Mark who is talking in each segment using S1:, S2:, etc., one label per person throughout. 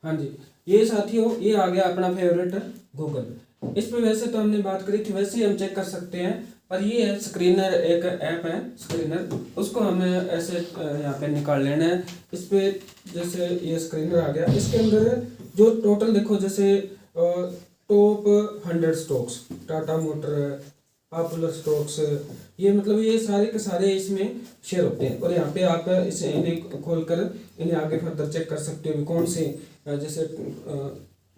S1: हाँ जी, ये साथियों ये आ गया अपना फेवरेट गूगल। इस पे वैसे तो हमने बात करी थी, वैसे ही हम चेक कर सकते हैं, पर ये है स्क्रीनर, एक ऐप है स्क्रीनर, उसको हमें ऐसे यहाँ पे निकाल लेना है। इस पे जैसे ये स्क्रीनर आ गया, इसके अंदर जो टोटल देखो, जैसे top 100 stocks, Tata motor, popular stocks, ये मतलब ये सारे के सारे इसमें शेयर होते हैं। और यहाँ पे आप इसे इन्हें खोलकर इन्हें आगे फर्दर चेक कर सकते हो कौन से जैसे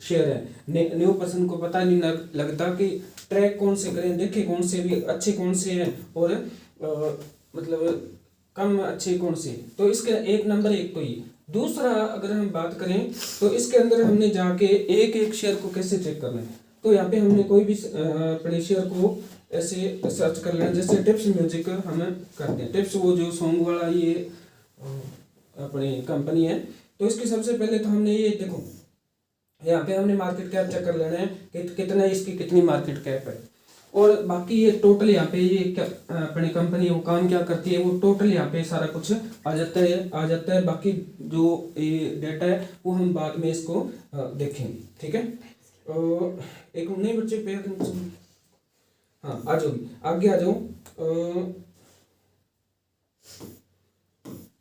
S1: शेयर है। न्यू पर्सन को पता नहीं लगता कि ट्रैक कौन से करें, देखे कौन से भी अच्छे कौन से हैं और मतलब कम अच्छे कौन से। तो इसके एक नंबर एक तो ये। दूसरा अगर हम बात करें तो इसके अंदर हमने जाके एक एक शेयर को कैसे चेक करना है। तो यहाँ पे हमने कोई भी अपने शेयर को ऐसे सर्च कर लेना, जैसे टिप्स म्यूजिक हम करते हैं। टिप्स वो जो सॉन्ग वाला ये अपनी कंपनी है। तो इसकी सबसे पहले तो हमने ये देखो, यहाँ पे हमने मार्केट कैप चेक कर लेना है कि कितना इसकी कितनी मार्केट कैप है। और बाकी ये टोटल यहाँ पे ये क्या अपनी कंपनी वो काम क्या करती है, वो टोटल यहाँ पे सारा कुछ आ जाता है। बाकी जो ये डेटा है वो हम बाद में इसको देखेंगे, ठीक है। एक नहीं बच्चे पे, हाँ आ जाओ आगे आ जाओ।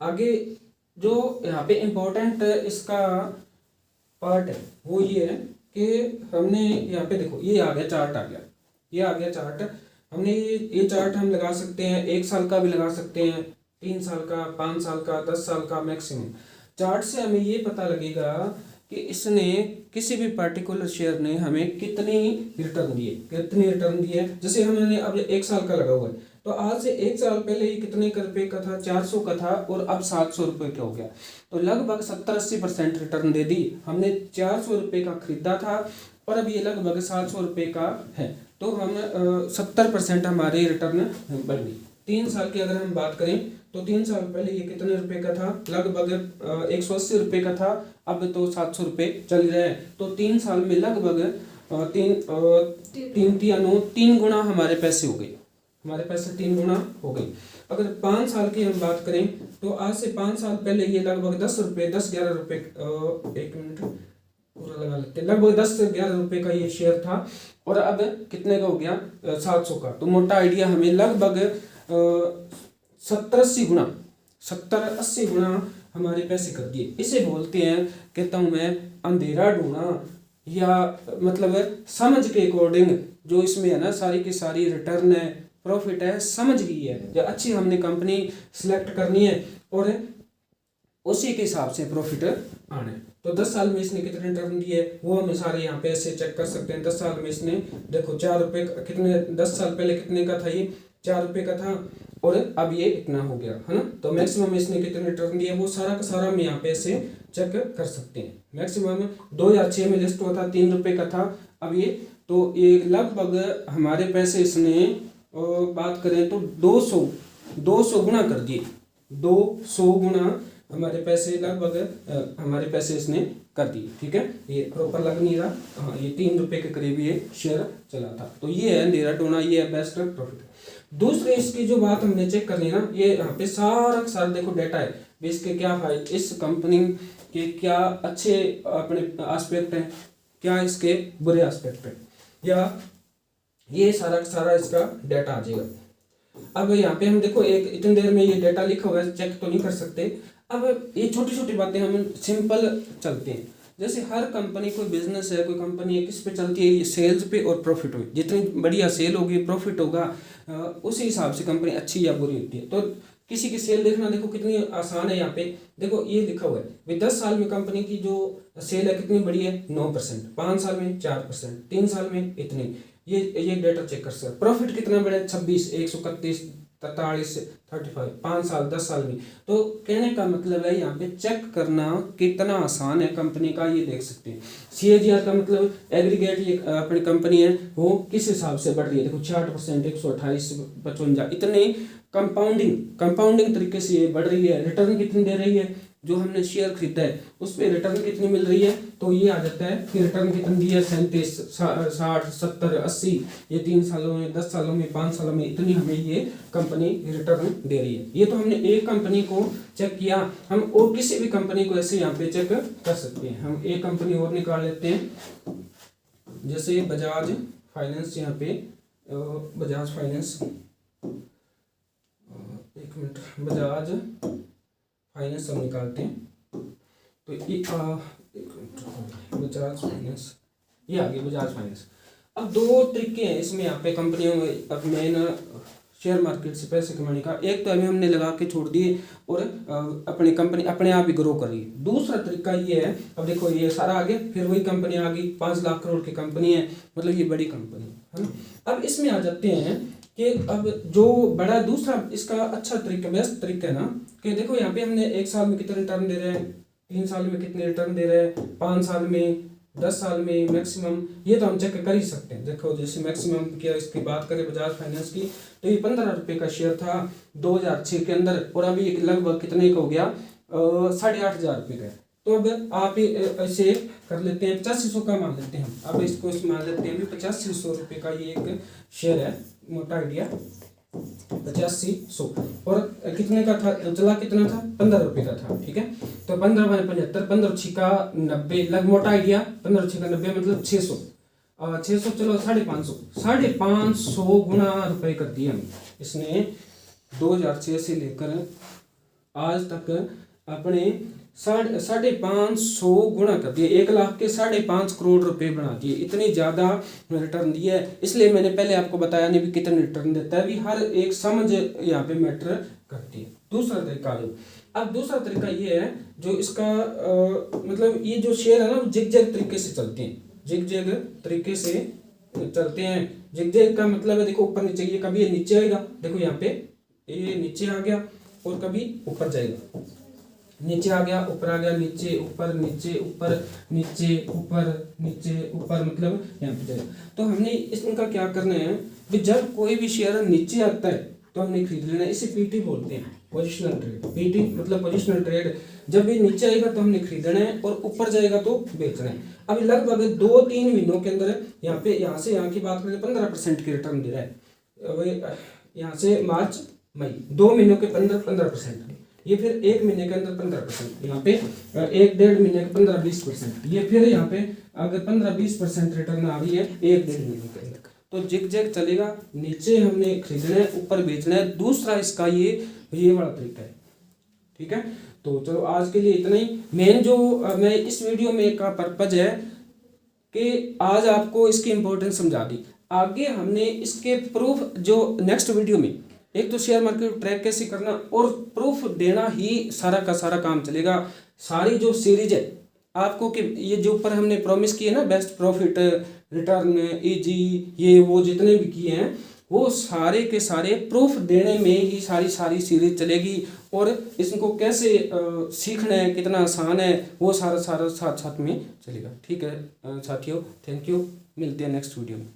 S1: आगे जो यहाँ पे इम्पोर्टेंट इसका पार्ट है वो ये है कि हमने यहाँ पे देखो ये आ गया चार्ट, आ गया ये आ गया चार्ट। हमने ये चार्ट हम लगा सकते हैं, 1 साल का भी लगा सकते हैं, 3 साल का, 5 साल का, 10 साल का मैक्सिमम। चार्ट से हमें ये पता लगेगा कि इसने किसी भी पार्टिकुलर शेयर ने हमें कितनी रिटर्न दी है। जैसे हमने अब 1 साल का लगा हुआ है, तो आज से 1 साल पहले ये कितने रुपए का था, 400 का था, और अब 700 रुपये का हो गया। तो लगभग 70-80% रिटर्न दे दी। हमने 400 रुपये का खरीदा था और अब ये लगभग 700 रुपये का है, तो हम 70% हमारे रिटर्न बढ़ गई। 3 साल की अगर हम बात करें तो 3 साल पहले ये कितने रुपए का था, लगभग 180 रुपये का था, अब तो 700 रुपये चल रहा है। तो 3 साल में लगभग 3 गुना हमारे पैसे हो गए, हमारे पैसे 3 गुना हो गए। अगर 5 साल की हम बात करें तो आज से 5 साल पहले ये लगभग 10-11 रुपये, एक मिनट पूरा लगा लेते हैं, लगभग 10 से 11 रुपये का ये शेयर था, और अब कितने का हो गया, 700 का। तो मोटा आइडिया हमें लगभग 70-80 गुना हमारे पैसे कर दिए। इसे बोलते हैं, कहता हूँ मैं, अंधेरा ढूंढना, या मतलब समझ के अकॉर्डिंग जो इसमें है ना सारी की सारी रिटर्न है, प्रॉफिट है, समझ गई है, जो अच्छी हमने कंपनी सिलेक्ट करनी है और उसी के हिसाब से प्रॉफिट आना है। तो 10 साल में इसने कितने रिटर्न दिए वो हम सारे यहाँ पे ऐसे चेक कर सकते हैं। 10 साल में इसने देखो 4 रुपये कितने, 10 साल पहले कितने का था, ये 4 रुपये का था, और अब ये इतना हो गया है ना। तो मैक्सिमम इसने कितने रिटर्न दिए वो सारा का सारा हम यहाँ पे ऐसे चेक कर सकते हैं। मैक्सिमम 2006 में लिस्ट हुआ था, 3 रुपये का था, अब ये तो ये लगभग हमारे पैसे इसने बात करें तो 200 गुना कर दिए। 200 गुना हमारे पैसे लगभग हमारे पैसे इसने कर दिए, ठीक है। ये प्रॉपर लग नहीं रहा, हाँ ये 3 रुपये के करीब ये शेयर चला था। तो ये है अंधेरा टोना, ये है बेस्ट प्रॉफिट। दूसरे इसकी जो बात हमने चेक करनी है ना, ये यहाँ पे सारा देखो डेटा है, इसके क्या फायदे, इस कंपनी के क्या अच्छे अपने एस्पेक्ट हैं, क्या इसके बुरे एस्पेक्ट हैं, या ये सारा इसका डेटा आ जाएगा। अब यहाँ पे हम देखो एक इतनी देर में ये डेटा लिखा हुआ है, चेक तो नहीं कर सकते। अब ये छोटी छोटी बातें हम सिंपल चलते हैं। जैसे हर कंपनी, कोई बिजनेस है, कोई कंपनी है, किस पे चलती है, ये सेल्स पे और प्रॉफिट पे। जितनी बढ़िया सेल होगी, प्रॉफिट होगा, उसी हिसाब से कंपनी अच्छी या बुरी होती है। तो किसी की सेल देखना देखो कितनी आसान है। यहाँ पे देखो ये लिखा हुआ है भाई 10 साल में कंपनी की जो सेल है कितनी बड़ी है, 9%, 5 साल में 4%, 3 साल में इतनी। ये डेटा चेक कर सकते। प्रॉफिट कितना बढ़ा, 26, 131, 43, 35, 5 साल 10 साल में। तो कहने का मतलब है यहाँ पे चेक करना कितना आसान है कंपनी का, ये देख सकते हैं। CAGR का मतलब एग्रीगेट ये अपनी कंपनी है वो किस हिसाब से बढ़ रही है, देखो 66%, 128, 55, इतने कंपाउंडिंग तरीके से ये बढ़ रही है। रिटर्न कितनी दे रही है, जो हमने शेयर खरीदा है उस पर रिटर्न कितनी मिल रही है, तो ये आ जाता है कि रिटर्न कितनी दी है 37, 60, 70, 80, ये 3 सालों में, 10 सालों में, 5 सालों में इतनी हमें ये कंपनी रिटर्न दे रही है। ये तो हमने एक कंपनी को चेक किया, हम और किसी भी कंपनी को ऐसे यहाँ पे चेक कर सकते हैं। हम एक कंपनी और निकाल लेते हैं, जैसे बजाज फाइनेंस, यहाँ पे बजाज फाइनेंस, एक मिनट, बजाज फाइनेंस हम निकालते हैं। तो ये बजाज फाइनेंस, ये आ गई बजाज फाइनेंस। अब दो तरीके हैं इसमें यहाँ पे कंपनियों में अब मेन शेयर मार्केट से पैसे कमाने का। एक तो अभी हमने लगा के छोड़ दिए और अपनी कंपनी अपने आप ही ग्रो कर रही है। दूसरा तरीका ये है, अब देखो ये सारा आ गया, फिर वही कंपनी आ गई, 5 लाख करोड़ की कंपनी है, मतलब ये बड़ी कंपनी है ना। अब इसमें आ जाते हैं कि अब जो बड़ा दूसरा इसका अच्छा तरीका, बेस्ट तरीका है ना, कि देखो यहाँ पे हमने 1 साल में कितने रिटर्न दे रहे हैं, 3 साल में कितने रिटर्न दे रहे हैं, 5 साल में, 10 साल में मैक्सिमम, ये तो हम चेक कर ही सकते हैं। देखो जैसे मैक्सिमम की इसकी बात करें बजाज फाइनेंस की, तो ये 15 रुपये का शेयर था 2006 के अंदर, और अभी ये लगभग कितने का हो गया, 8,500 रुपये का। तो अब आप ऐसे कर लेते हैं, 8500 का मान लेते हैं हम, अब इसको मान लेते हैं 8500 रुपये का ये एक शेयर है, मोटा आइडिया 8500, और कितने का था, चला कितना था, 15 रुपये का था, ठीक है। तो 15 × 75, 15 छिका 90, लग मोटा आइडिया 15 छिका 90 मतलब 600, 600 चलो 550 गुना रुपए कर दिए हम इसने 2006 से लेकर आज तक अपने 550 गुना कर दिए, 1 लाख के 5.5 करोड़ रुपए बना दिए। इतनी ज़्यादा रिटर्न दिया है, इसलिए मैंने पहले आपको बताया नहीं भी कितने रिटर्न देता है, भी हर एक समझ यहाँ पे मैटर करती है। दूसरा तरीका लो, अब दूसरा तरीका ये है जो इसका मतलब ये जो शेयर है ना जिग-जैग तरीके से चलते हैं, जिग-जैग तरीके से चलते हैं। जिग-जैग का मतलब है देखो ऊपर नीचे, ये कभी ये नीचे आएगा, देखो यहाँ पे ये नीचे आ गया, और कभी ऊपर जाएगा, नीचे आ गया, ऊपर आ गया, नीचे ऊपर, नीचे ऊपर, नीचे ऊपर, नीचे ऊपर, मतलब यहाँ पे जाएगा। तो हमने इसका क्या करना है कि जब कोई भी शेयर नीचे आता है तो हमने खरीद लेना है, इसे पीटी बोलते हैं, पोजिशनल ट्रेड। पीटी मतलब पोजिशनल ट्रेड, जब ये नीचे आएगा तो हमने खरीदना है और ऊपर जाएगा तो बेचना है। अभी लगभग 2-3 महीनों के अंदर यहाँ पे, यहाँ से यहाँ की बात करें 15% की रिटर्न दे रहा है, यहाँ से मार्च मई 2 महीनों के 15%, ये फिर 1 महीने के अंदर 15%, यहाँ पे 1-1.5 महीने के 15-20%, ये फिर यहाँ पे अगर 15-20% रिटर्न आ रही है 1-1.5 महीने के अंदर, तो जिग-जैग चलेगा, नीचे हमने खरीदना है, ऊपर बेचना है। दूसरा इसका ये वाला तरीका है, ठीक है। तो चलो आज के लिए इतना ही। मेन जो मैं इस वीडियो में का पर्पज है कि आज आपको इसकी इम्पोर्टेंस समझा दी। आगे हमने इसके प्रूफ जो नेक्स्ट वीडियो में, एक तो शेयर मार्केट ट्रैक कैसे करना और प्रूफ देना ही सारा का सारा काम चलेगा। सारी जो सीरीज है आपको कि ये जो ऊपर हमने प्रॉमिस किए ना, बेस्ट प्रॉफिट, रिटर्न, इजी, ये वो जितने भी किए हैं वो सारे के सारे प्रूफ देने में ही सारी सीरीज चलेगी। और इसको कैसे सीखना है, कितना आसान है, वो सारा साथ साथ में चलेगा। ठीक है साथियों, थैंक यू, मिलते हैं नेक्स्ट वीडियो में।